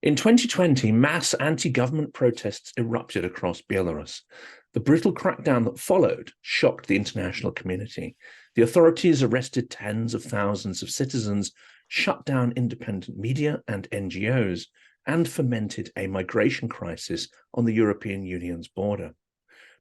In 2020, mass anti-government protests erupted across Belarus. The brutal crackdown that followed shocked the international community. The authorities arrested tens of thousands of citizens, shut down independent media and NGOs, and fomented a migration crisis on the European Union's border.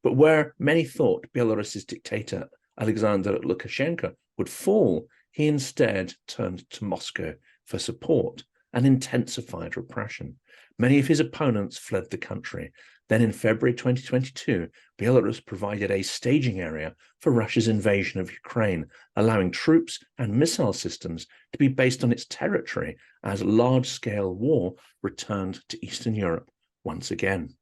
But where many thought Belarus's dictator Alyaksandr Lukashenka would fall, he instead turned to Moscow for support and intensified repression. Many of his opponents fled the country. Then in February 2022, Belarus provided a staging area for Russia's invasion of Ukraine, allowing troops and missile systems to be based on its territory as large-scale war returned to Eastern Europe once again.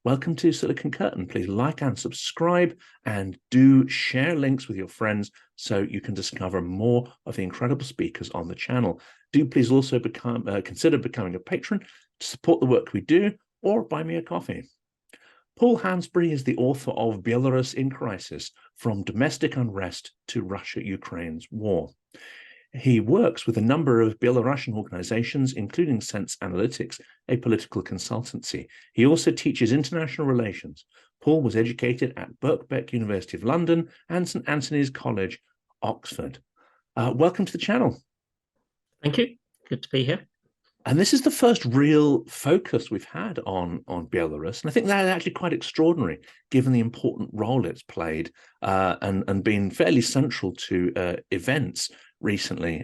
Welcome to Silicon Curtain. Please like and subscribe, and do share links with your friends so you can discover more of the incredible speakers on the channel. Do please also consider becoming a patron to support the work we do, or buy me a coffee. Paul Hansbury is the author of Belarus in Crisis: From Domestic Unrest to Russia-Ukraine's War. He works with a number of Belarusian organizations, including Sense Analytics, a political consultancy. He also teaches international relations. Paul was educated at Birkbeck, University of London, and St Antony's College, Oxford. Welcome to the channel. Thank you. Good to be here. And this is the first real focus we've had on Belarus. And I think that's actually quite extraordinary, given the important role it's played and been fairly central to events recently,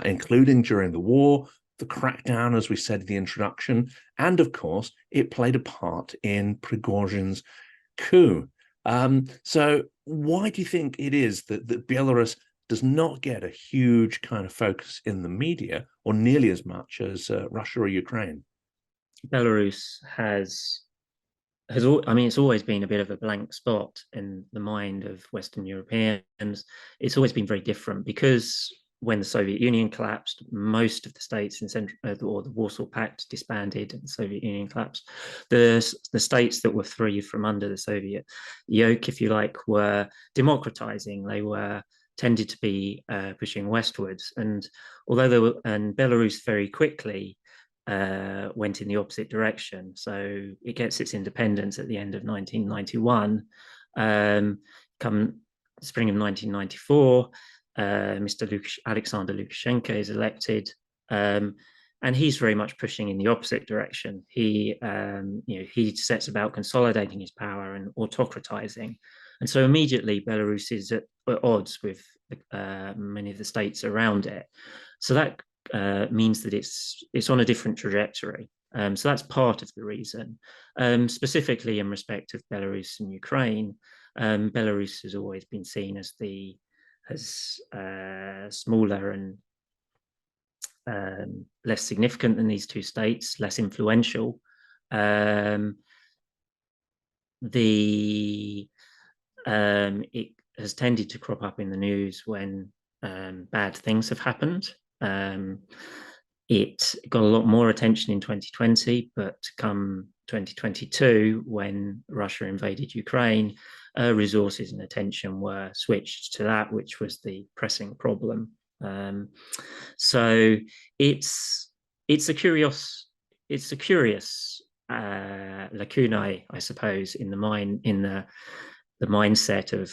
including during the war, the crackdown, as we said in the introduction, and of course, it played a part in Prigozhin's coup. So why do you think it is that Belarus does not get a huge kind of focus in the media, or nearly as much as Russia or Ukraine? Belarus it's always been a bit of a blank spot in the mind of Western Europeans. It's always been very different because when the Soviet Union collapsed, most of the states in Central, or the Warsaw Pact disbanded and the Soviet Union collapsed. The states that were free from under the Soviet yoke, if you like, were democratizing. They tended to be pushing westwards, and although Belarus very quickly went in the opposite direction. So it gets its independence at the end of 1991. Come spring of 1994, Mr. Alyaksandr Lukashenka is elected, and he's very much pushing in the opposite direction. He sets about consolidating his power and autocratizing. And so immediately Belarus is at odds with many of the states around it. So that means that it's on a different trajectory. So that's part of the reason. Specifically in respect of Belarus and Ukraine, Belarus has always been seen as smaller and less significant than these two states, less influential. It has tended to crop up in the news when bad things have happened. It got a lot more attention in 2020, but come 2022, when Russia invaded Ukraine, resources and attention were switched to that, which was the pressing problem. So it's a curious lacunae, I suppose, in the mindset of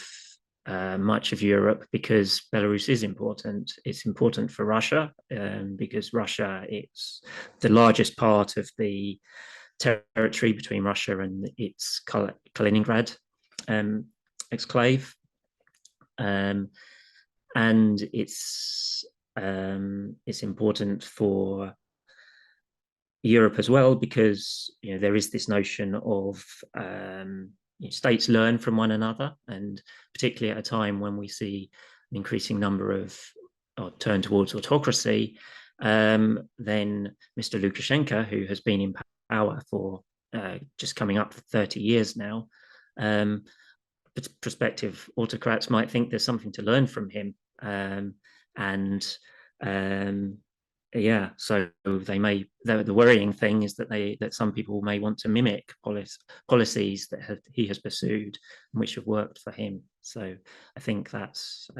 much of Europe, because Belarus is important. It's important for Russia because Russia is the largest part of the territory between Russia and its Kaliningrad exclave, and it's important for Europe as well, because there is this notion of states learn from one another, and particularly at a time when we see an increasing number of turn towards autocracy, then Mr. Lukashenka, who has been in power for just coming up for 30 years now, prospective autocrats might think there's something to learn from him, yeah, so the worrying thing is that some people may want to mimic policies that he has pursued and which have worked for him. So I think that's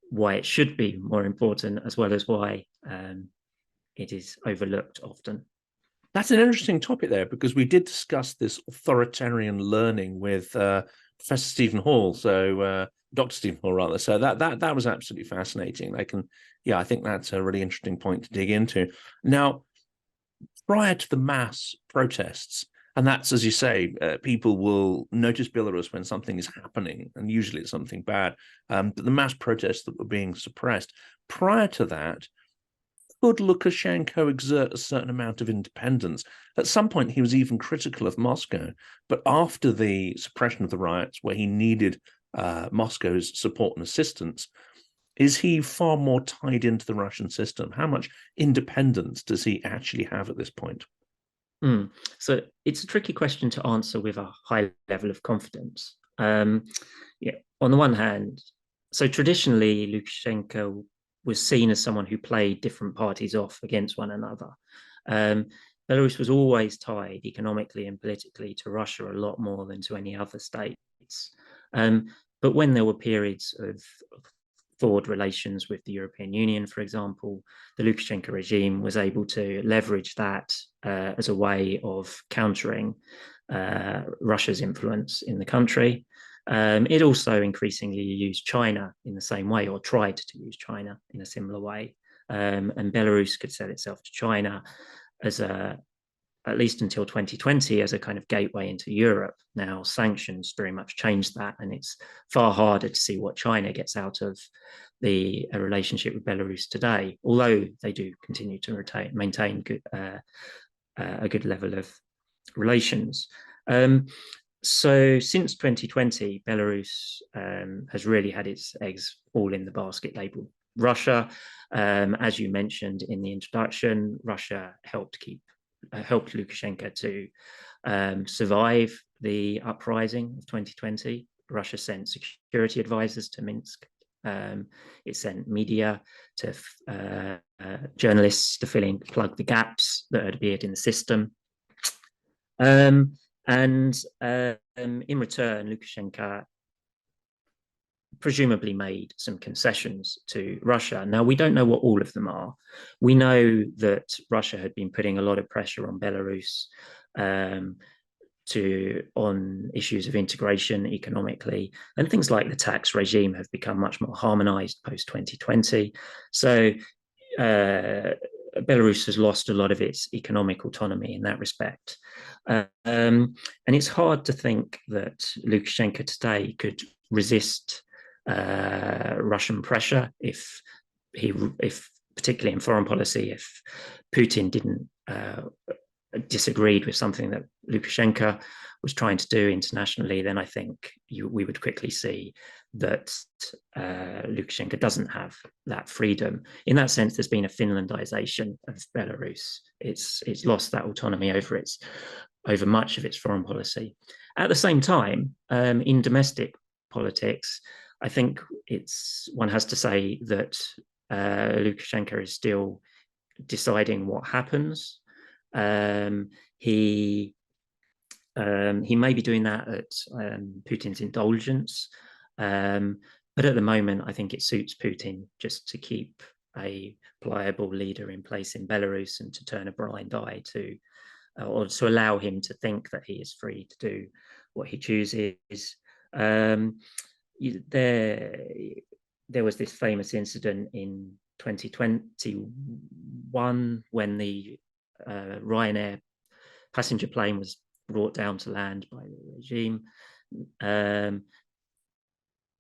why it should be more important, as well as why it is overlooked often. That's an interesting topic there, because we did discuss this authoritarian learning with Professor Stephen Hall, so Dr. Stephen Hall rather. So that was absolutely fascinating. I think that's a really interesting point to dig into. Now, prior to the mass protests, and that's, as you say, people will notice Belarus when something is happening, and usually it's something bad. But the mass protests that were being suppressed, prior to that, could Lukashenko exert a certain amount of independence? At some point, he was even critical of Moscow. But after the suppression of the riots, where he needed Moscow's support and assistance, is he far more tied into the Russian system? How much independence does he actually have at this point? So it's a tricky question to answer with a high level of confidence. On the one hand, so traditionally, Lukashenko was seen as someone who played different parties off against one another. Belarus was always tied economically and politically to Russia a lot more than to any other states. But when there were periods of thawed relations with the European Union, for example, the Lukashenko regime was able to leverage that as a way of countering Russia's influence in the country. It also increasingly used China in the same way, or tried to use China in a similar way. And Belarus could sell itself to China as at least until 2020, as a kind of gateway into Europe. Now, sanctions very much changed that, and it's far harder to see what China gets out of a relationship with Belarus today, although they do continue to maintain a good level of relations. So since 2020, Belarus has really had its eggs all in the basket labeled Russia. As you mentioned in the introduction, Russia helped Lukashenko to survive the uprising of 2020. Russia sent security advisors to Minsk. It sent media to journalists to plug the gaps that had appeared in the system. And in return, Lukashenko presumably made some concessions to Russia. Now, we don't know what all of them are. We know that Russia had been putting a lot of pressure on Belarus on issues of integration economically, and things like the tax regime have become much more harmonized post-2020. So Belarus has lost a lot of its economic autonomy in that respect. And it's hard to think that Lukashenko today could resist Russian pressure if particularly in foreign policy, if Putin didn't disagreed with something that Lukashenko was trying to do internationally, then I think we would quickly see that Lukashenko doesn't have that freedom. In that sense, there's been a Finlandization of Belarus. It's lost that autonomy over much of its foreign policy. At the same time, in domestic politics, I think one has to say that Lukashenko is still deciding what happens. He may be doing that at Putin's indulgence, but at the moment, I think it suits Putin just to keep a pliable leader in place in Belarus and to turn a blind eye to, or to allow him to think that he is free to do what he chooses. There was this famous incident in 2021 when the Ryanair passenger plane was brought down to land by the regime,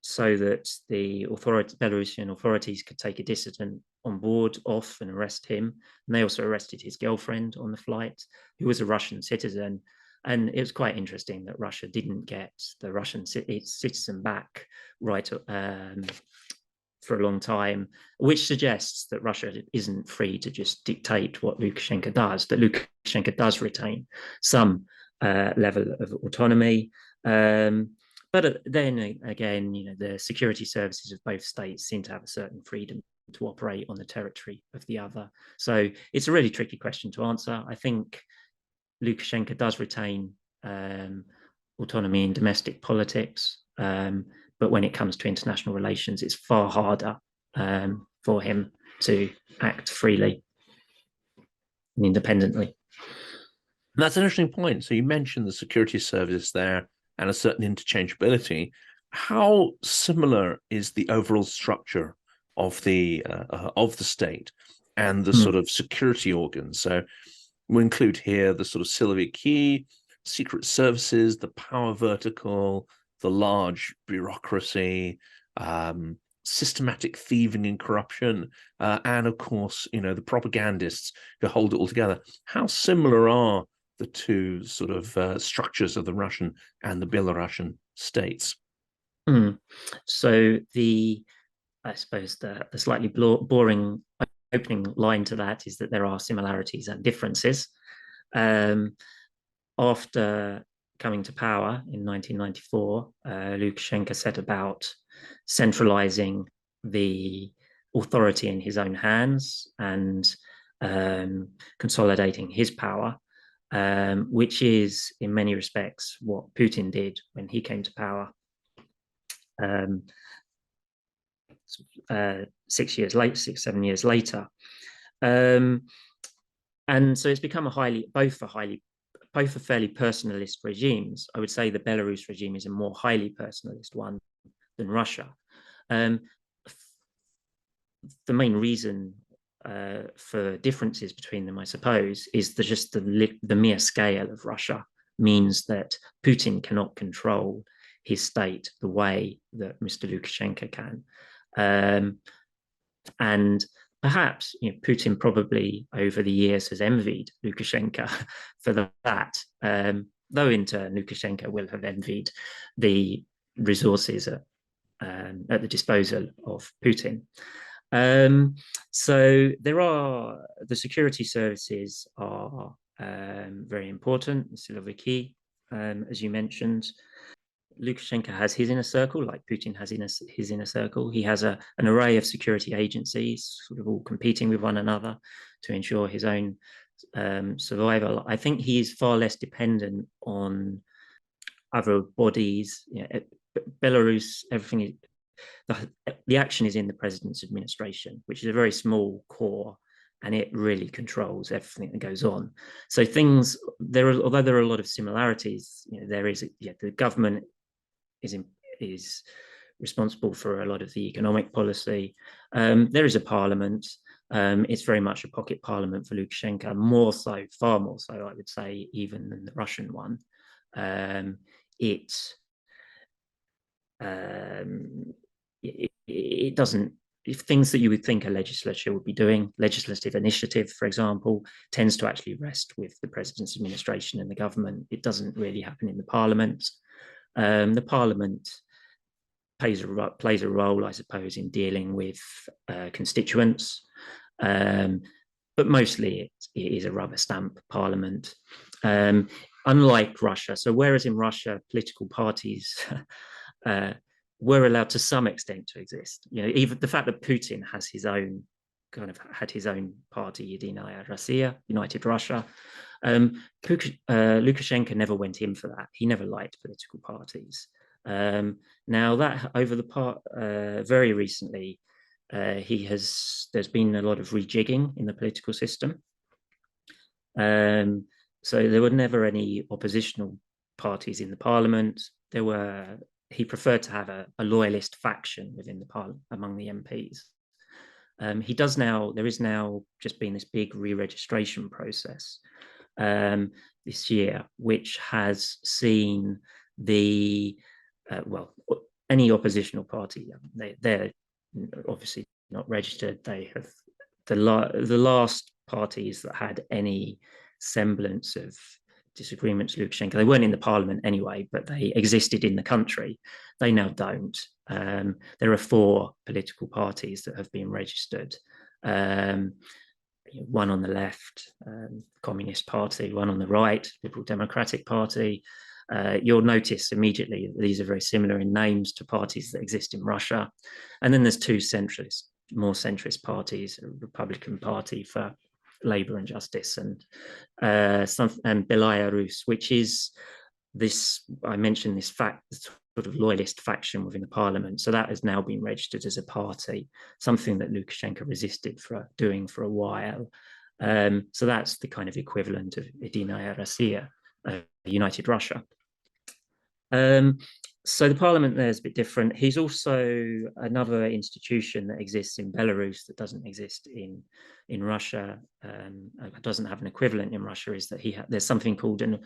so that the Belarusian authorities could take a dissident on board off and arrest him. And they also arrested his girlfriend on the flight, who was a Russian citizen. And it was quite interesting that Russia didn't get the Russian citizen back right for a long time, which suggests that Russia isn't free to just dictate what Lukashenko does, that Lukashenko does retain some level of autonomy. But then again, the security services of both states seem to have a certain freedom to operate on the territory of the other. So it's a really tricky question to answer. I think Lukashenko does retain autonomy in domestic politics, but when it comes to international relations, it's far harder for him to act freely and independently. And that's an interesting point. So you mentioned the security services there and a certain interchangeability. How similar is the overall structure of the state and the sort of security organs? So we include here the sort of Siloviki, secret services, the power vertical, the large bureaucracy, systematic thieving and corruption, and of course, the propagandists who hold it all together. How similar are the two sort of structures of the Russian and the Belarusian states? So I suppose the slightly boring opening line to that is that there are similarities and differences. After coming to power in 1994, Lukashenko set about centralizing the authority in his own hands and consolidating his power, which is in many respects what Putin did when he came to power 7 years later. And so it's become both fairly personalist regimes. I would say the Belarus regime is a more highly personalist one than Russia. The main reason for differences between them, I suppose, is just the mere scale of Russia means that Putin cannot control his state the way that Mr. Lukashenko can. And perhaps Putin probably over the years has envied Lukashenko for that, though in turn Lukashenko will have envied the resources at the disposal of Putin. So the security services are very important. The Siloviki, as you mentioned. Lukashenko has his inner circle, like Putin has his inner circle. He has an array of security agencies, sort of all competing with one another to ensure his own survival. I think he's far less dependent on other bodies. Belarus, everything the action is in the president's administration, which is a very small core, and it really controls everything that goes on. So although there are a lot of similarities, the government is responsible for a lot of the economic policy. There is a parliament. It's very much a pocket parliament for Lukashenko, far more so, I would say, even than the Russian one. It doesn't, if things that you would think a legislature would be doing, legislative initiative, for example, tends to actually rest with the president's administration and the government. It doesn't really happen in the parliament. The parliament plays a role, I suppose, in dealing with constituents, but mostly it is a rubber stamp parliament. Unlike Russia, so whereas in Russia political parties were allowed to some extent to exist, even the fact that Putin has had his own party, Единая Россия, United Russia. Lukashenko never went in for that. He never liked political parties. Now that over the very recently, there's been a lot of rejigging in the political system. So there were never any oppositional parties in the parliament. He preferred to have a loyalist faction within the parliament among the MPs. There is now just been this big re-registration process this year, which has seen any oppositional party, they're obviously not registered. They have the last parties that had any semblance of disagreements with Lukashenko, they weren't in the parliament anyway, but they existed in the country. They now don't. There are 4 political parties that have been registered. One on the left, Communist Party, one on the right, Liberal Democratic Party. You'll notice immediately that these are very similar in names to parties that exist in Russia. And then there's 2 more centrist parties, a Republican Party for Labour and Justice, and Belarus, which is this, I mentioned this sort of loyalist faction within the parliament. So that has now been registered as a party, something that Lukashenko resisted doing for a while. So that's the kind of equivalent of Единая Россия, United Russia. So the parliament there is a bit different. He's also another institution that exists in Belarus that doesn't exist in Russia, doesn't have an equivalent in Russia, is that there's something called an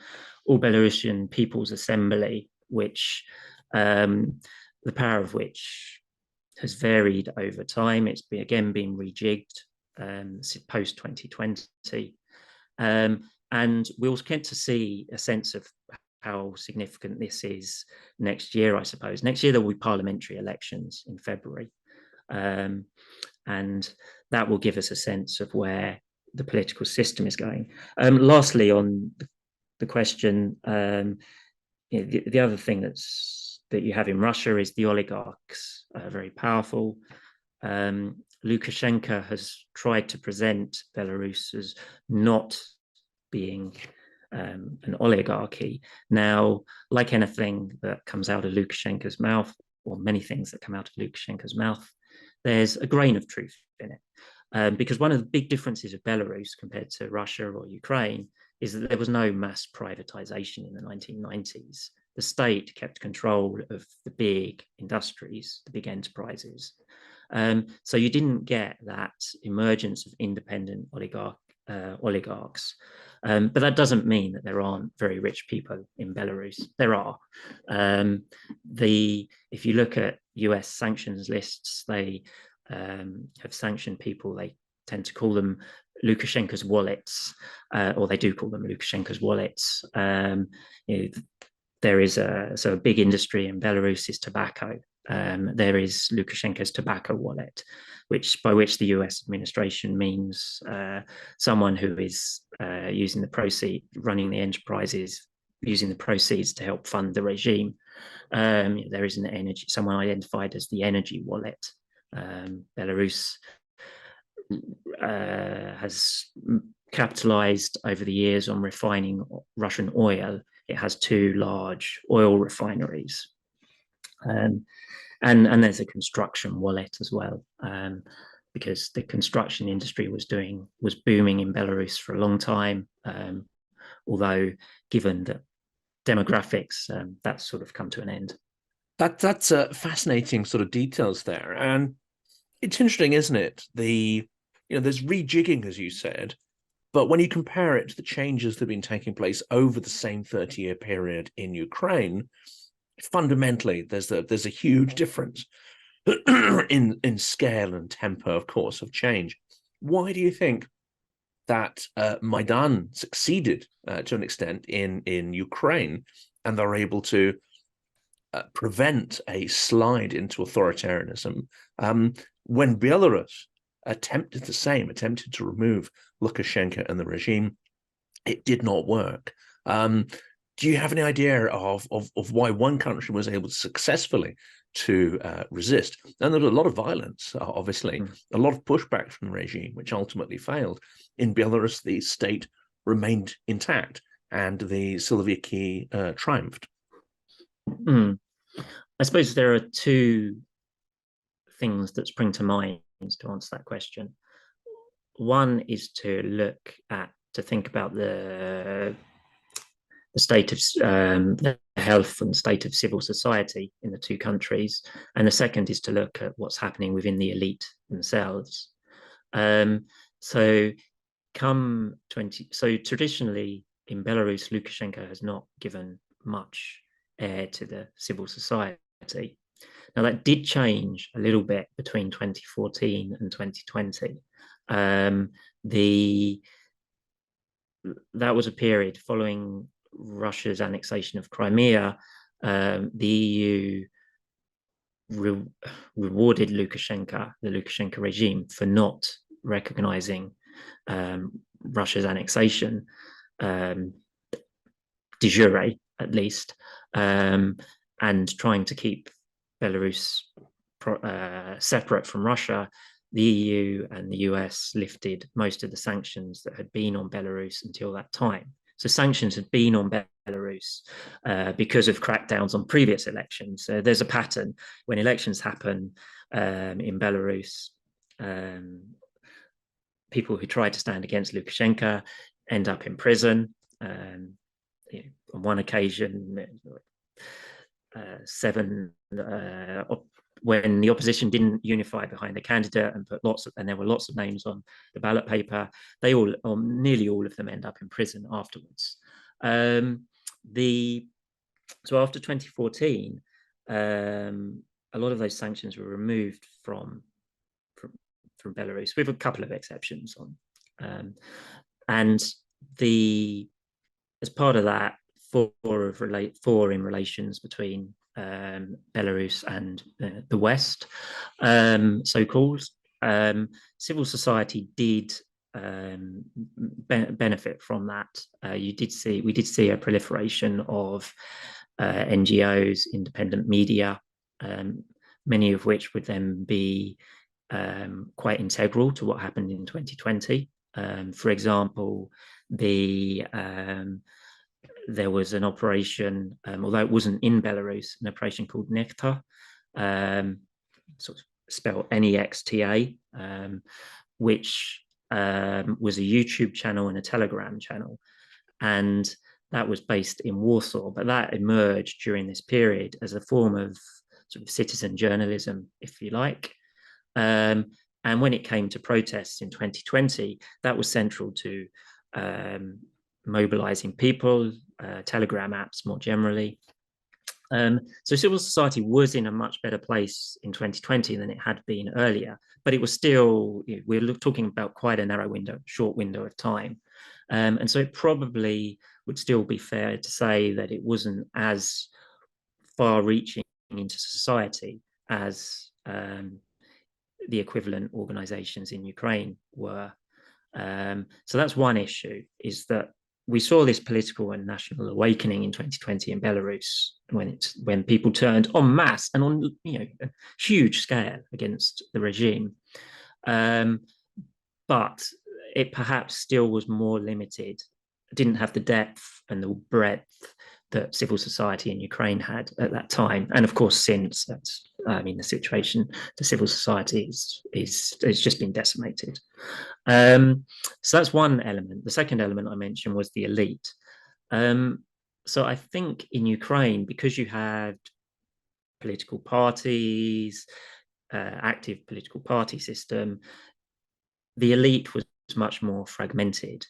All Belarusian People's Assembly, which the power of which has varied over time. It's again been rejigged post 2020. And we also get to see a sense of how significant this is next year, I suppose. Next year, there will be parliamentary elections in February. And that will give us a sense of where the political system is going. Lastly, on the question, the other thing that you have in Russia is the oligarchs are very powerful. Lukashenko has tried to present Belarus as not being an oligarchy. Now, like anything that comes out of Lukashenko's mouth, or many things that come out of Lukashenko's mouth, there's a grain of truth in it. Because one of the big differences of Belarus compared to Russia or Ukraine is that there was no mass privatization in the 1990s. The state kept control of the big industries, the big enterprises. So you didn't get that emergence of independent oligarchs. But that doesn't mean that there aren't very rich people in Belarus. There are. If you look at US sanctions lists, they have sanctioned people. They tend to call them Lukashenko's wallets, or they do call them Lukashenko's wallets. There is a big industry in Belarus is tobacco. There is Lukashenko's tobacco wallet, by which the US administration means someone who is using the proceeds, running the enterprises, using the proceeds to help fund the regime. There is someone identified as the energy wallet. Belarus has capitalized over the years on refining Russian oil. It has 2 large oil refineries. And there's a construction wallet as well, because the construction industry was booming in Belarus for a long time. Although, given the demographics, that's sort of come to an end. That's fascinating sort of details there, and it's interesting, isn't it? There's rejigging, as you said, but when you compare it to the changes that have been taking place over the same 30-year period in Ukraine, fundamentally, there's a huge difference in scale and tempo, of course, of change. Why do you think that Maidan succeeded to an extent in Ukraine, and they're able to prevent a slide into authoritarianism when Belarus attempted to remove Lukashenko and the regime? It did not work. Do you have any idea of why one country was able to successfully to resist? And there was a lot of violence, obviously, a lot of pushback from the regime, which ultimately failed. In Belarus, the state remained intact, and the Siloviki triumphed. I suppose there are 2 things that spring to mind to answer that question. One is to think about the state of the health and state of civil society in the 2 countries, and the second is to look at what's happening within the elite themselves. So traditionally in Belarus, Lukashenko has not given much air to the civil society. Now, that did change a little bit between 2014 and 2020. That was a period following Russia's annexation of Crimea. The EU rewarded the Lukashenko regime, for not recognizing Russia's annexation, de jure at least, and trying to keep Belarus separate from Russia. The EU and the US lifted most of the sanctions that had been on Belarus until that time. So sanctions had been on Belarus because of crackdowns on previous elections. So there's a pattern when elections happen in Belarus. people who tried to stand against Lukashenka end up in prison. On one occasion, 7 when the opposition didn't unify behind the candidate and there were lots of names on the ballot paper, they all, or nearly all of them, end up in prison afterwards. So after 2014, a lot of those sanctions were removed from Belarus, with a couple of exceptions on, and as part of that, foreign relations between Belarus and the West, so-called, civil society did benefit from that. We did see a proliferation of NGOs, independent media, many of which would then be quite integral to what happened in 2020. For example, there was an operation, although it wasn't in Belarus, an operation called Nektar, sort of spelled Nexta, which was a YouTube channel and a Telegram channel. And that was based in Warsaw, but that emerged during this period as a form of sort of citizen journalism, if you like. And when it came to protests in 2020, that was central to mobilizing people, Telegram apps more generally. So civil society was in a much better place in 2020 than it had been earlier, but it was still, we're talking about quite a narrow window, short window of time. And so it probably would still be fair to say that it wasn't as far-reaching into society as the equivalent organizations in Ukraine were. So that's one issue, is that we saw this political and national awakening in 2020 in Belarus when people turned en masse and on a huge scale against the regime. But it perhaps still was more limited, didn't have the depth and the breadth that civil society in Ukraine had at that time. And of course, since that's, the situation, the civil society is just been decimated. So that's one element. The second element I mentioned was the elite. So I think in Ukraine, because you had political parties, active political party system, the elite was much more fragmented.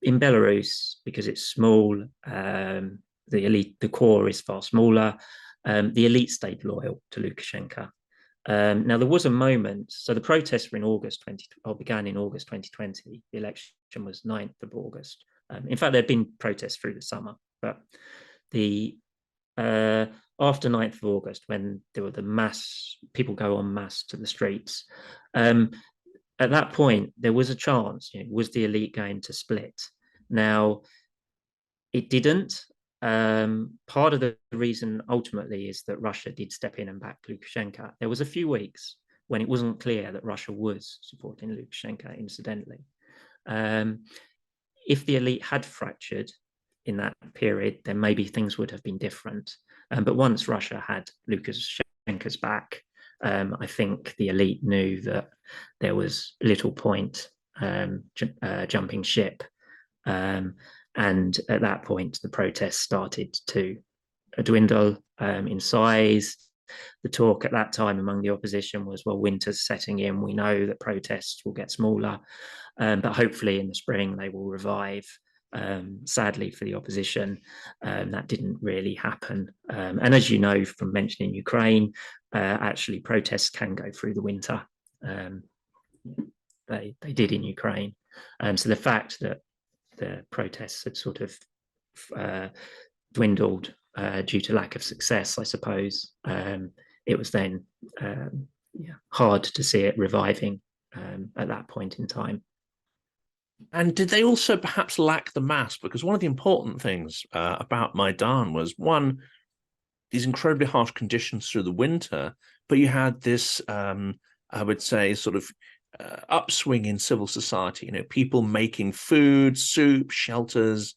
In Belarus, because it's small, the core is far smaller. The elite stayed loyal to Lukashenka. Now, there was a moment, so the protests were began in August 2020. The election was 9th of August. In fact, there had been protests through the summer, but after 9th of August, when there were people go en masse to the streets, at that point, there was a chance, was the elite going to split? Now, it didn't. Part of the reason ultimately is that Russia did step in and back Lukashenka. There was a few weeks when it wasn't clear that Russia was supporting Lukashenka, incidentally. If the elite had fractured in that period, then maybe things would have been different. But once Russia had Lukashenka's back, I think the elite knew that there was little point jumping ship. And at that point, the protests started to dwindle in size. The talk at that time among the opposition was, well, winter's setting in. We know that protests will get smaller, but hopefully in the spring they will revive. Sadly for the opposition, that didn't really happen. And as you know from mentioning Ukraine, actually protests can go through the winter. They did in Ukraine. So the fact that the protests had sort of dwindled due to lack of success, I suppose, it was then hard to see it reviving at that point in time. And did they also perhaps lack the mass? Because one of the important things about Maidan was, one, these incredibly harsh conditions through the winter, but you had this, I would say, sort of upswing in civil society, people making food, soup, shelters.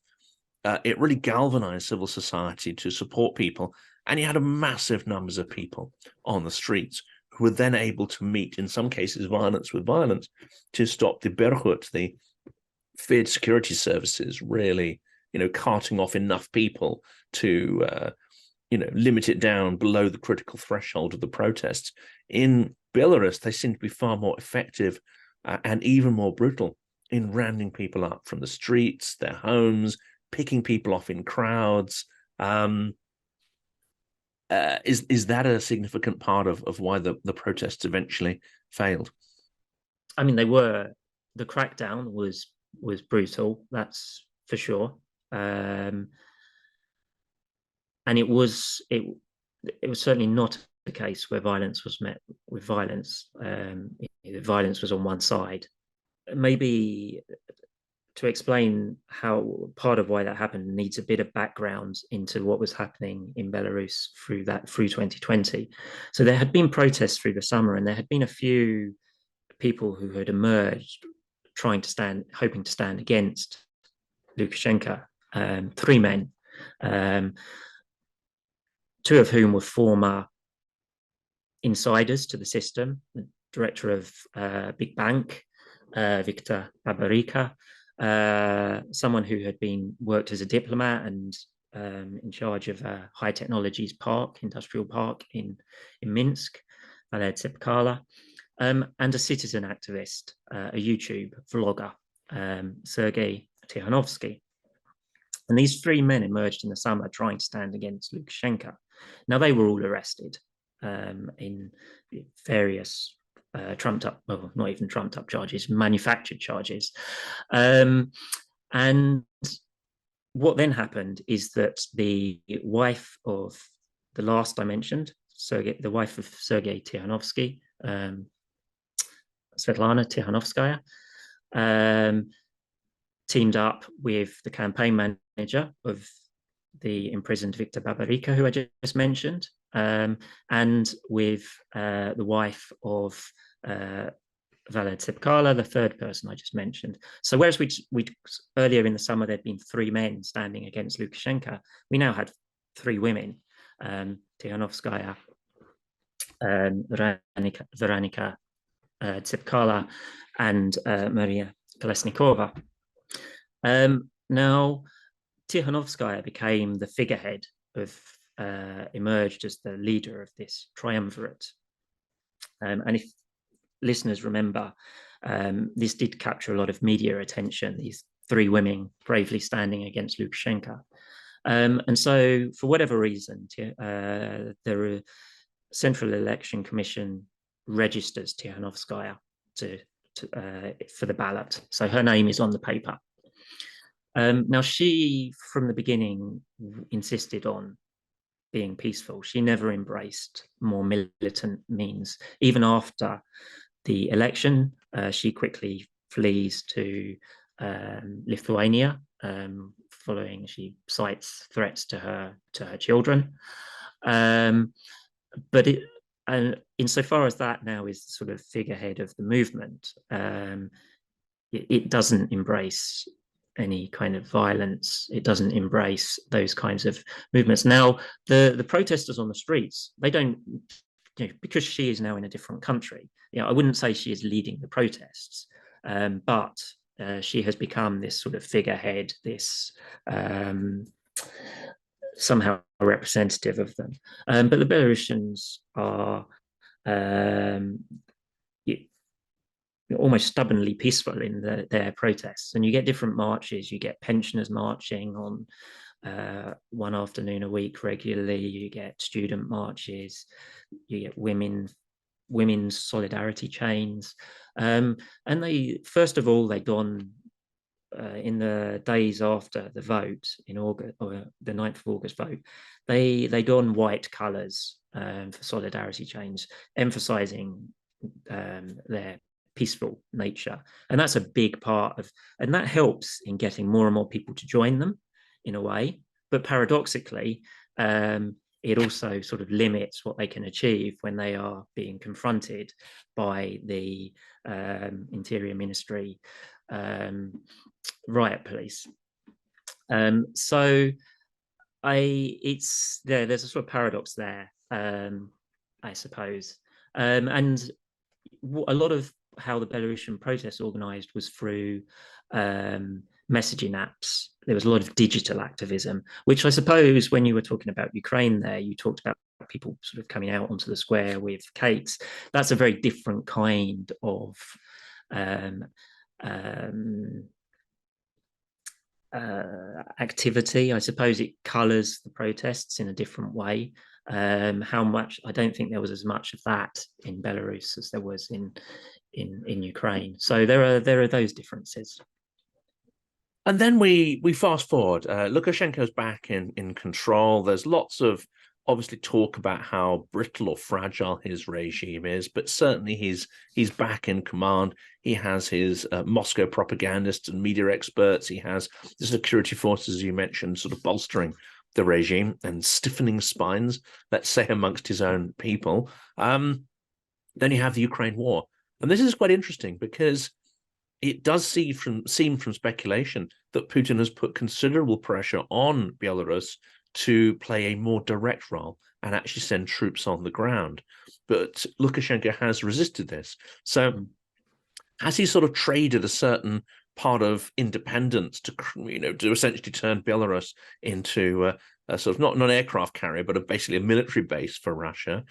It really galvanized civil society to support people. And you had a massive numbers of people on the streets who were then able to meet, in some cases, violence with violence to stop the Berkut, the feared security services, really, carting off enough people to, limit it down below the critical threshold of the protests. In Belarus, they seem to be far more effective and even more brutal in rounding people up from the streets, their homes, picking people off in crowds. Is that a significant part of why the protests eventually failed? I mean, the crackdown was brutal, that's for sure. And it was certainly not a case where violence was met with violence. Violence was on one side. Maybe to explain how part of why that happened needs a bit of background into what was happening in Belarus through 2020. So there had been protests through the summer, and there had been a few people who had emerged hoping to stand against Lukashenka. 3 men, 2 of whom were former insiders to the system, the director of big bank, Viktor Babarika, someone who had worked as a diplomat and in charge of a high technologies industrial park in Minsk, Valeriy Tsepkala, and a citizen activist, a YouTube vlogger, Sergei Tikhanovsky. And these 3 men emerged in the summer trying to stand against Lukashenka. Now, they were all arrested in various trumped up, well, not even trumped up charges, manufactured charges. And what then happened is that the wife of the last I mentioned, the wife of Sergei Tikhanovsky, Svetlana Tikhanovskaya, teamed up with the campaign manager of the imprisoned Viktor Babarika, who I just mentioned, and with the wife of Valeriy Tsepkala, the 3rd person I just mentioned. So whereas we earlier in the summer there'd been 3 men standing against Lukashenka, we now had 3 women, Tikhanovskaya, Veronika Tsepkala, and Maria Kolesnikova. Now, Tikhanovskaya became the figurehead emerged as the leader of this triumvirate. And if listeners remember, this did capture a lot of media attention, these 3 women bravely standing against Lukashenka. And so, for whatever reason, the Central Election Commission registers Tikhanovskaya for the ballot. So her name is on the paper. Now, she, from the beginning, insisted on being peaceful. She never embraced more militant means. Even after the election, she quickly flees to Lithuania, following, she cites threats to her children. But insofar as that now is the sort of figurehead of the movement, it doesn't embrace any kind of violence. It doesn't embrace those kinds of movements. Now, the protesters on the streets, they don't, because she is now in a different country, I wouldn't say she is leading the protests, but she has become this sort of figurehead, this somehow representative of them. But the Belarusians are almost stubbornly peaceful in their protests. And you get different marches. You get pensioners marching on one afternoon a week regularly. You get student marches. You get women's solidarity chains. And they, first of all, they don, in the days after the vote in August, or the 9th of August vote, they don white colours for solidarity chains, emphasising their peaceful nature. And that's a big part of, and that helps in getting more and more people to join them in a way. But paradoxically, it also sort of limits what they can achieve when they are being confronted by the Interior Ministry riot police. So there's a sort of paradox there, I suppose. And a lot of how the Belarusian protests organized was through messaging apps. There was a lot of digital activism, which I suppose when you were talking about Ukraine there, you talked about people sort of coming out onto the square with Kates. That's a very different kind of activity. I suppose it colors the protests in a different way. How much? I don't think there was as much of that in Belarus as there was in Ukraine. So there are those differences. And then we fast forward. Lukashenko's back in control. There's lots of obviously talk about how brittle or fragile his regime is, but certainly he's back in command. He has his Moscow propagandists and media experts. He has the security forces, as you mentioned, sort of bolstering the regime and stiffening spines, let's say, amongst his own people. Then you have the Ukraine war. And this is quite interesting because it does seem from speculation that Putin has put considerable pressure on Belarus to play a more direct role and actually send troops on the ground. But Lukashenko has resisted this. So has he sort of traded a certain part of independence to essentially turn Belarus into a sort of not an aircraft carrier, but basically a military base for Russia?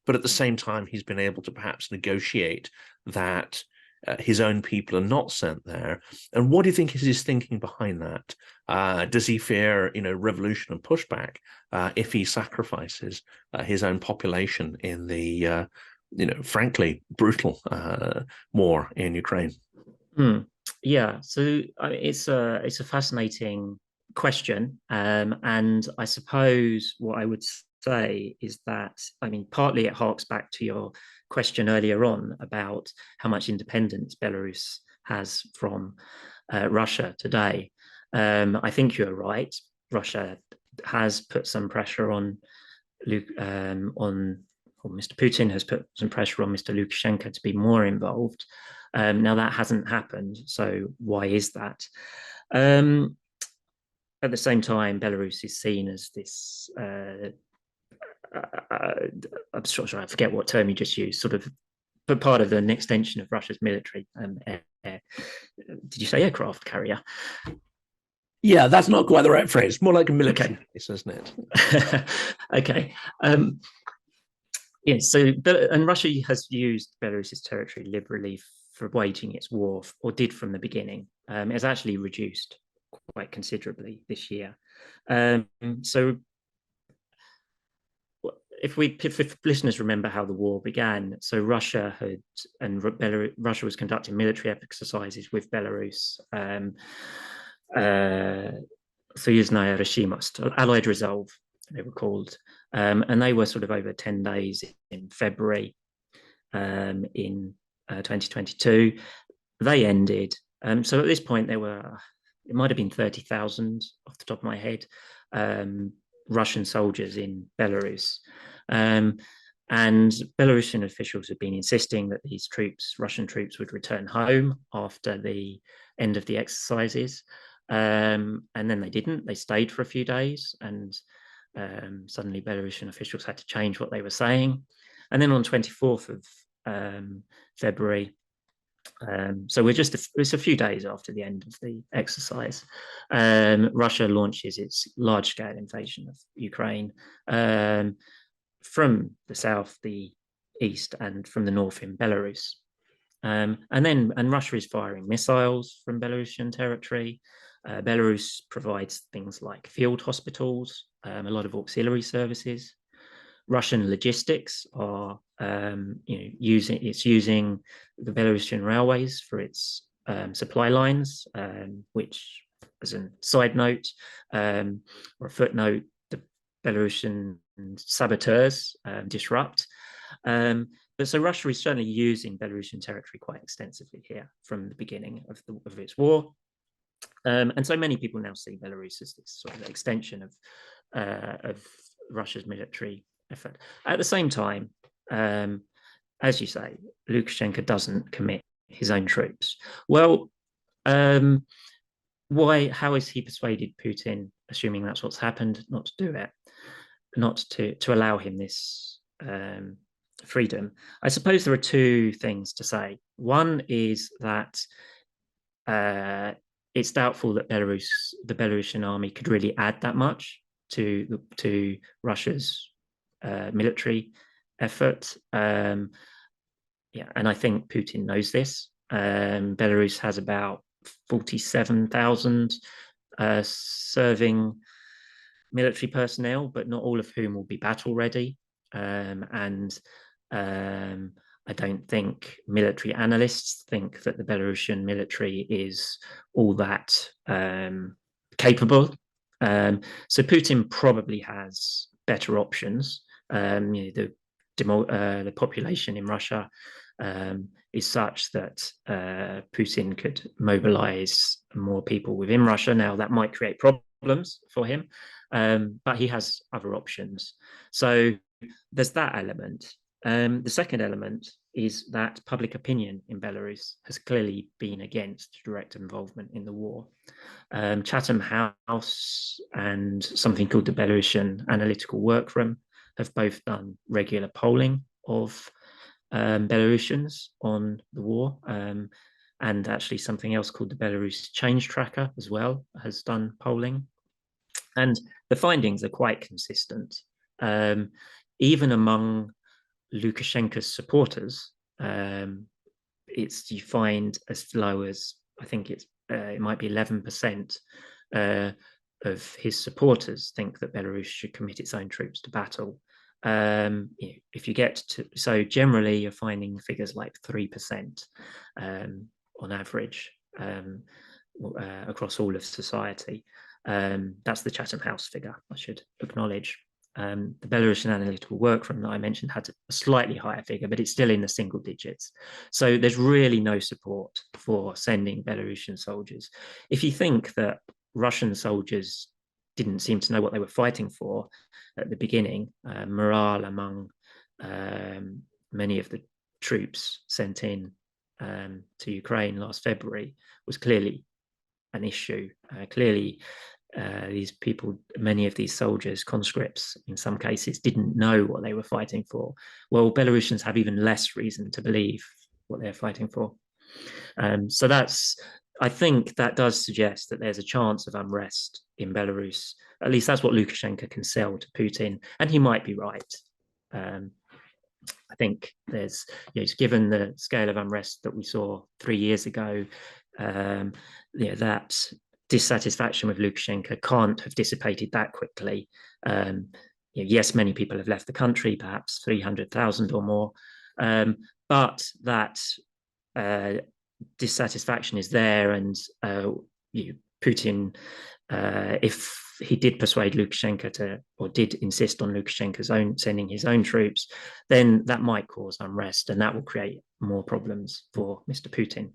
But at the same time, he's been able to perhaps negotiate that his own people are not sent there. And what do you think is his thinking behind that? Does he fear, revolution and pushback if he sacrifices his own population in the, frankly, brutal war in Ukraine? Yeah, so it's a fascinating question, and I suppose what I would say is that, partly it harks back to your question earlier on about how much independence Belarus has from Russia today. I think you're right. Russia has put some pressure on Mr. Putin has put some pressure on Mr. Lukashenko to be more involved. Now that hasn't happened, so why is that? At the same time, Belarus is seen as this I'm sorry, I forget what term you just used, sort of, but part of an extension of Russia's military. Did you say aircraft carrier? Yeah, that's not quite the right phrase. More like a military base, isn't it? Okay. Yes, and Russia has used Belarus's territory liberally for waging its war, or did from the beginning. It has actually reduced quite considerably this year. So if listeners remember how the war began, so Russia was conducting military exercises with Belarus. Soyuzная решимость, Allied Resolve, they were called, and they were sort of over 10 days in February in 2022. They ended. So at this point, it might have been 30,000 off the top of my head, Russian soldiers in Belarus. And Belarusian officials have been insisting that these Russian troops, would return home after the end of the exercises. And then they didn't. They stayed for a few days, and suddenly Belarusian officials had to change what they were saying. And then on 24th of February, so it's a few days after the end of the exercise, Russia launches its large-scale invasion of Ukraine from the south, the east, and from the north in Belarus. And Russia is firing missiles from Belarusian territory. Belarus provides things like field hospitals, a lot of auxiliary services. Russian logistics are using the Belarusian railways for its supply lines, which, as a side note or a footnote, the Belarusian saboteurs disrupt. But so Russia is certainly using Belarusian territory quite extensively here from the beginning of its war. And so many people now see Belarus as this sort of extension of Russia's military effort. At the same time, as you say, Lukashenko doesn't commit his own troops. Well, how has he persuaded Putin, assuming that's what's happened, not to do it, not to allow him this freedom. I suppose there are two things to say. One is that it's doubtful that the Belarusian army could really add that much to Russia's military effort. Yeah, and I think Putin knows this. Belarus has about 47,000 serving military personnel, but not all of whom will be battle ready. And I don't think military analysts think that the Belarusian military is all that capable. So Putin probably has better options. The population in Russia is such that Putin could mobilize more people within Russia. Now, that might create problems for him, but he has other options. So there's that element. The second element is that public opinion in Belarus has clearly been against direct involvement in the war. Chatham House and something called the Belarusian Analytical Workroom have both done regular polling of Belarusians on the war, and actually something else called the Belarus Change Tracker as well has done polling. And the findings are quite consistent. Even among Lukashenko's supporters, you find as low as, I think it might be 11% of his supporters think that Belarus should commit its own troops to battle. If you get to, so generally you're finding figures like 3% on average across all of society. That's the Chatham House figure, I should acknowledge. The Belarusian Analytical Workroom that I mentioned had a slightly higher figure, but it's still in the single digits. So there's really no support for sending Belarusian soldiers. If you think that Russian soldiers didn't seem to know what they were fighting for at the beginning, morale among many of the troops sent in to Ukraine last February was clearly an issue. Clearly, these people, many of these soldiers, conscripts in some cases, didn't know what they were fighting for. Well, Belarusians have even less reason to believe what they're fighting for. So I think that does suggest that there's a chance of unrest in Belarus. At least that's what Lukashenko can sell to Putin, and he might be right. I think there's, given the scale of unrest that we saw 3 years ago, that dissatisfaction with Lukashenko can't have dissipated that quickly. Yes, many people have left the country, perhaps 300,000 or more, but that dissatisfaction is there, and Putin, if he did persuade Lukashenko or did insist on Lukashenko's sending his own troops, then that might cause unrest, and that will create more problems for Mr. Putin.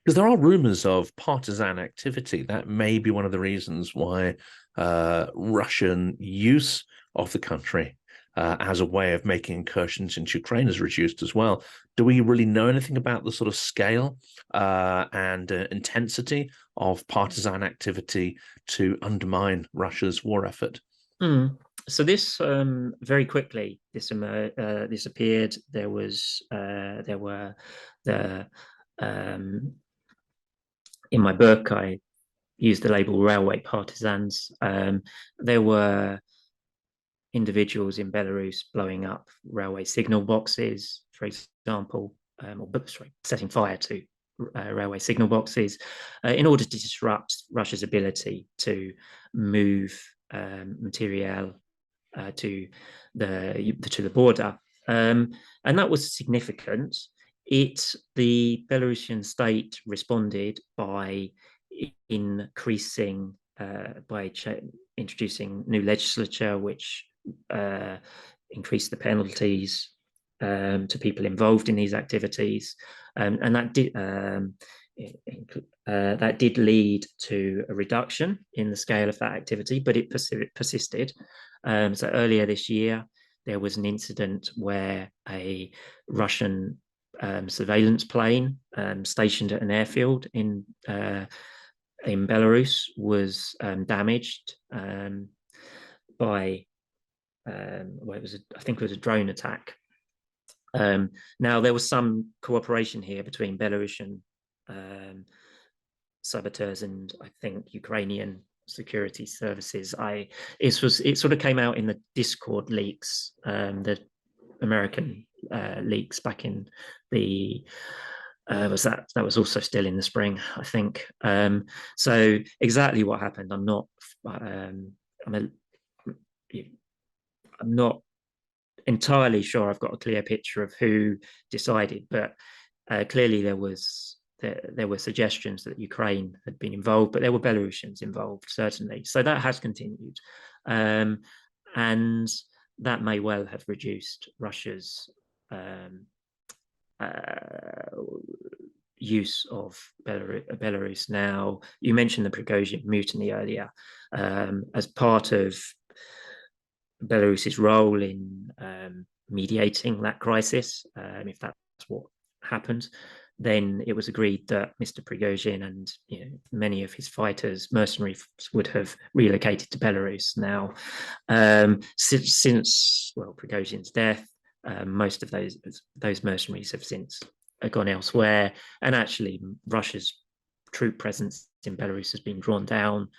Because there are rumors of partisan activity. That may be one of the reasons why Russian use of the country as a way of making incursions into Ukraine is reduced as well. Do we really know anything about the sort of scale and intensity of partisan activity to undermine Russia's war effort? So this very quickly this appeared. There were the in my book I used the label railway partisans. There were individuals in Belarus blowing up railway signal boxes, for example, setting fire to railway signal boxes in order to disrupt Russia's ability to move material to the border, and that was significant. The Belarusian state responded by increasing by introducing new legislature, which increased the penalties to people involved in these activities, and that did lead to a reduction in the scale of that activity, but it persisted. So earlier this year, there was an incident where a Russian surveillance plane stationed at an airfield in Belarus was damaged by I think it was a drone attack. Now, there was some cooperation here between Belarusian saboteurs and I think Ukrainian security services. It sort of came out in the Discord leaks, the American leaks back in the that was also still in the spring, I think. So exactly what happened, I'm not entirely sure I've got a clear picture of who decided, but clearly there were suggestions that Ukraine had been involved, but there were Belarusians involved, certainly. So that has continued. And that may well have reduced Russia's use of Belarus. Now, you mentioned the Prigozhin mutiny earlier. As part of Belarus's role in mediating that crisis, if that's what happened, then it was agreed that Mr. Prigozhin and many of his fighters, mercenaries, would have relocated to Belarus. Now, since Prigozhin's death, most of those mercenaries have since gone elsewhere, and actually Russia's troop presence in Belarus has been drawn down.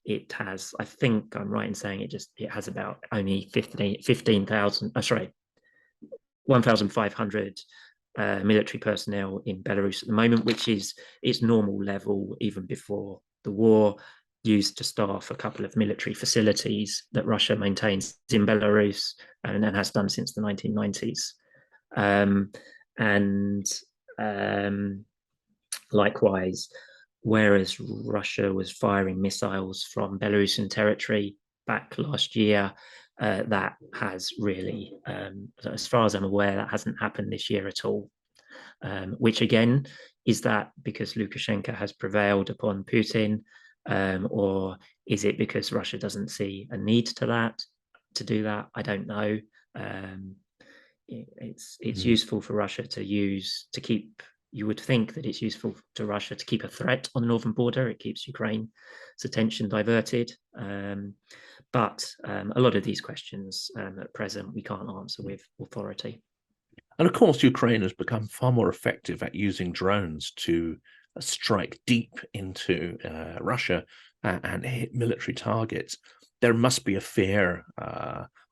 It has, I think I'm right in saying it has about only 1,500 military personnel in Belarus at the moment, which is its normal level even before the war, used to staff a couple of military facilities that Russia maintains in Belarus and has done since the 1990s. Likewise, whereas Russia was firing missiles from Belarusian territory back last year, that has really, as far as I'm aware, that hasn't happened this year at all. Which again, is that because Lukashenko has prevailed upon Putin, or is it because Russia doesn't see a need to do that? I don't know. It's useful for Russia to keep. You would think that it's useful to Russia to keep a threat on the northern border. It keeps Ukraine's attention diverted. But a lot of these questions at present we can't answer with authority. And of course, Ukraine has become far more effective at using drones to strike deep into Russia and hit military targets. There must be a fear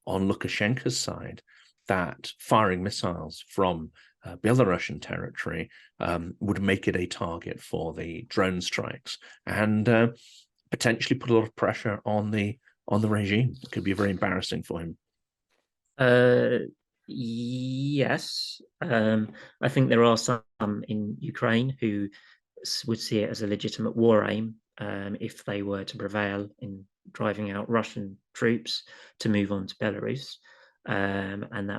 on Lukashenko's side that firing missiles from Belarusian territory would make it a target for the drone strikes and potentially put a lot of pressure on the regime. It could be very embarrassing for him. Yes, I think there are some in Ukraine who would see it as a legitimate war aim if they were to prevail in driving out Russian troops to move on to Belarus, and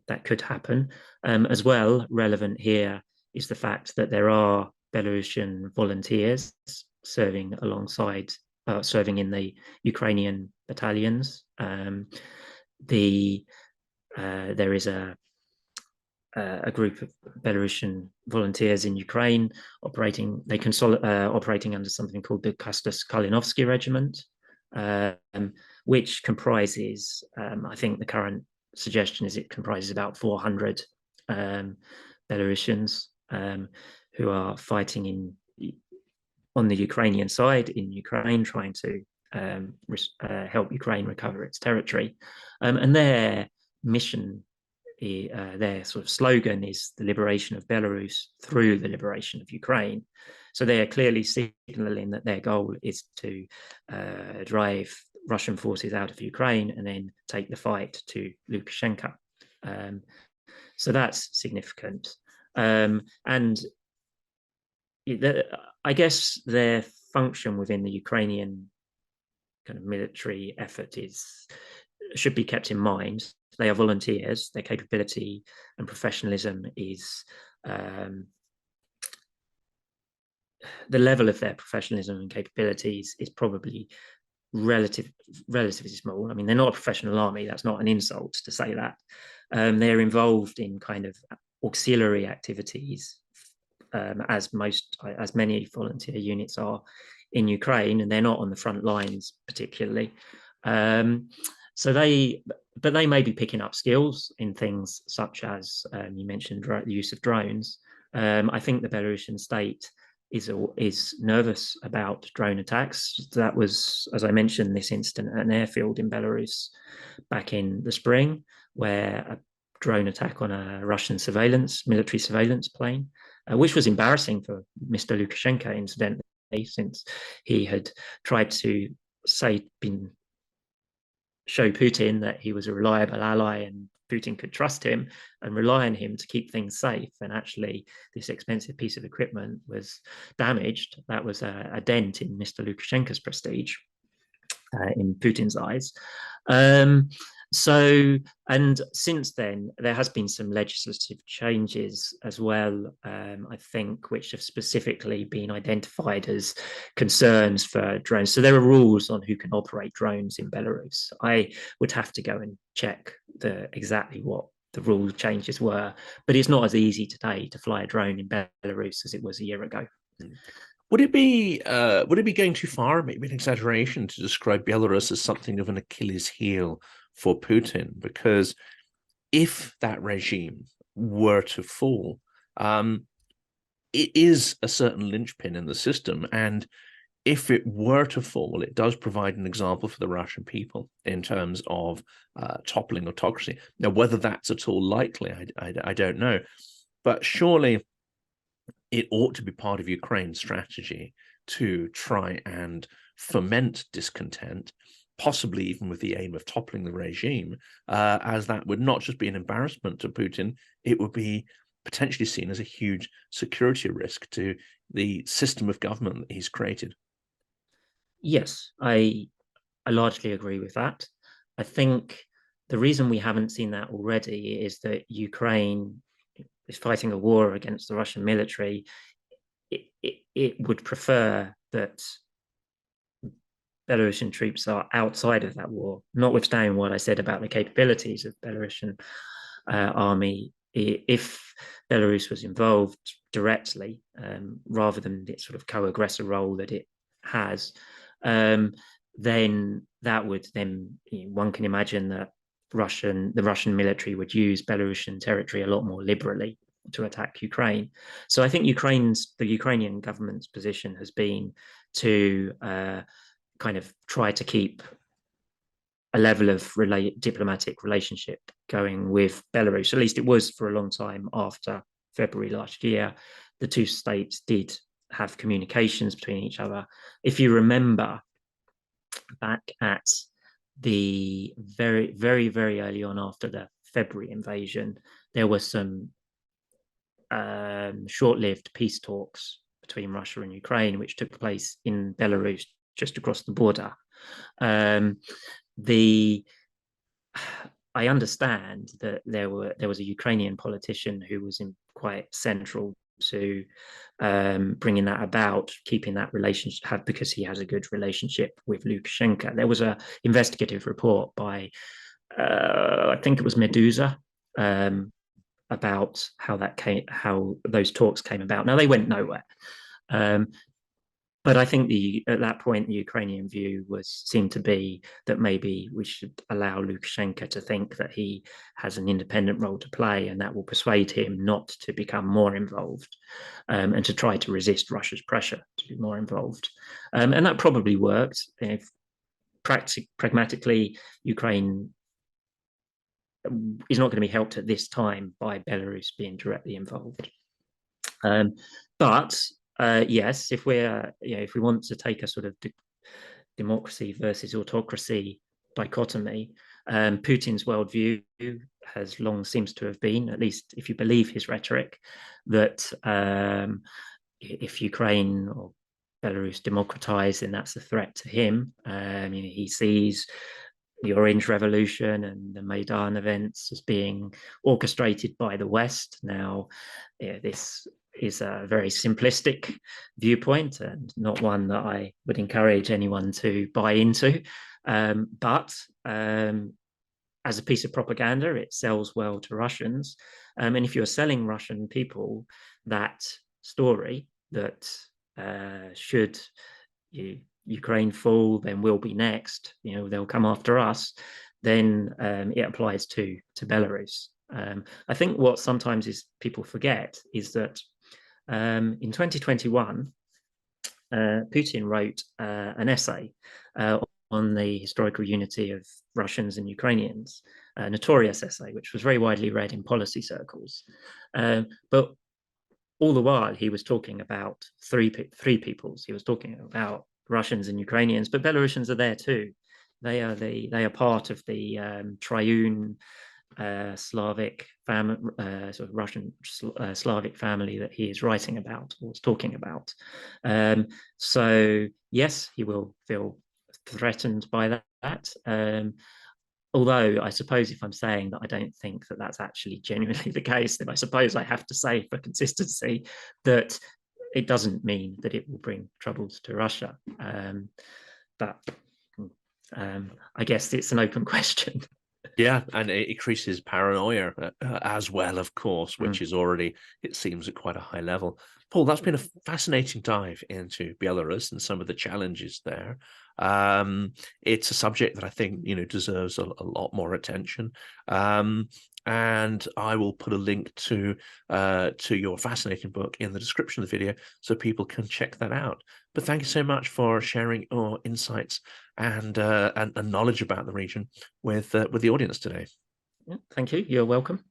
that could happen. As well, relevant here is the fact that there are Belarusian volunteers serving in the Ukrainian battalions. There is a group of Belarusian volunteers in Ukraine operating under something called the Custis Kalinovsky Regiment, which comprises, I think the current suggestion is it comprises about 400 Belarusians who are fighting on the Ukrainian side in Ukraine, trying to help Ukraine recover its territory. And their mission, their sort of slogan is the liberation of Belarus through the liberation of Ukraine. So they are clearly signaling that their goal is to drive Russian forces out of Ukraine and then take the fight to Lukashenko. So that's significant. And I guess their function within the Ukrainian kind of military effort should be kept in mind. They are volunteers. Their capability and professionalism is the level of their professionalism and capabilities is probably relatively small. I mean, they're not a professional army. That's not an insult to say that. They're involved in kind of auxiliary activities, as many volunteer units are in Ukraine, and they're not on the front lines particularly. So but they may be picking up skills in things such as you mentioned the use of drones. I think the Belarusian state is nervous about drone attacks. That was, as I mentioned, this incident at an airfield in Belarus back in the spring, where a drone attack on a Russian military surveillance plane, which was embarrassing for Mr. Lukashenka, incidentally, since he had tried to show Putin that he was a reliable ally and Putin could trust him and rely on him to keep things safe. And actually, this expensive piece of equipment was damaged. That was a dent in Mr. Lukashenko's prestige in Putin's eyes. And since then, there has been some legislative changes as well, I think, which have specifically been identified as concerns for drones. So there are rules on who can operate drones in Belarus. I would have to go and check exactly what the rule changes were, but it's not as easy today to fly a drone in Belarus as it was a year ago. Would it be going too far, maybe an exaggeration, to describe Belarus as something of an Achilles heel for Putin? Because if that regime were to fall, it is a certain linchpin in the system. And if it were to fall, it does provide an example for the Russian people in terms of toppling autocracy. Now, whether that's at all likely, I don't know. But surely it ought to be part of Ukraine's strategy to try and foment discontent, possibly even with the aim of toppling the regime, as that would not just be an embarrassment to Putin, it would be potentially seen as a huge security risk to the system of government that he's created. Yes, I largely agree with that. I think the reason we haven't seen that already is that Ukraine is fighting a war against the Russian military. It would prefer that Belarusian troops are outside of that war, notwithstanding what I said about the capabilities of Belarusian army. If Belarus was involved directly, rather than the sort of co-aggressor role that it has, then that would one can imagine that the Russian military would use Belarusian territory a lot more liberally to attack Ukraine. So I think the Ukrainian government's position has been to kind of try to keep a level of diplomatic relationship going with Belarus. At least it was for a long time after February last year. The two states did have communications between each other. If you remember back at the very, very, very early on after the February invasion, there were some short-lived peace talks between Russia and Ukraine, which took place in Belarus just across the border. I understand that there was a Ukrainian politician who was quite central to bringing that about, keeping that relationship, because he has a good relationship with Lukashenka. There was an investigative report by, I think it was Medusa, about how those talks came about. Now they went nowhere. But I think at that point, the Ukrainian view seemed to be that maybe we should allow Lukashenko to think that he has an independent role to play, and that will persuade him not to become more involved, and to try to resist Russia's pressure to be more involved. And that probably worked. If pragmatically, Ukraine is not going to be helped at this time by Belarus being directly involved. But yes, if we want to take a sort of democracy versus autocracy dichotomy, Putin's worldview seems to have been, at least if you believe his rhetoric, that if Ukraine or Belarus democratize, then that's a threat to him. He sees the Orange Revolution and the Maidan events as being orchestrated by the West. Now, this is a very simplistic viewpoint and not one that I would encourage anyone to buy into. But as a piece of propaganda, it sells well to Russians. And if you're selling Russian people that story, that should Ukraine fall, then we'll be next, they'll come after us, then it applies to Belarus. I think what sometimes people forget is that in 2021, Putin wrote an essay on the historical unity of Russians and Ukrainians, a notorious essay, which was very widely read in policy circles. But all the while, he was talking about three peoples. He was talking about Russians and Ukrainians, but Belarusians are there too. They are part of the triune Slavic family, sort of Russian Slavic family that he is writing about or was talking about. So yes, he will feel threatened by that. Although I suppose if I'm saying that I don't think that that's actually genuinely the case, then I suppose I have to say for consistency that it doesn't mean that it will bring troubles to Russia. But I guess it's an open question. Yeah, and it increases paranoia as well, of course, which is already, it seems, at quite a high level. Paul, that's been a fascinating dive into Belarus and some of the challenges there. It's a subject that I think, deserves a lot more attention. And I will put a link to your fascinating book in the description of the video so people can check that out. But thank you so much for sharing your insights and knowledge about the region with the audience today. Thank you. You're welcome.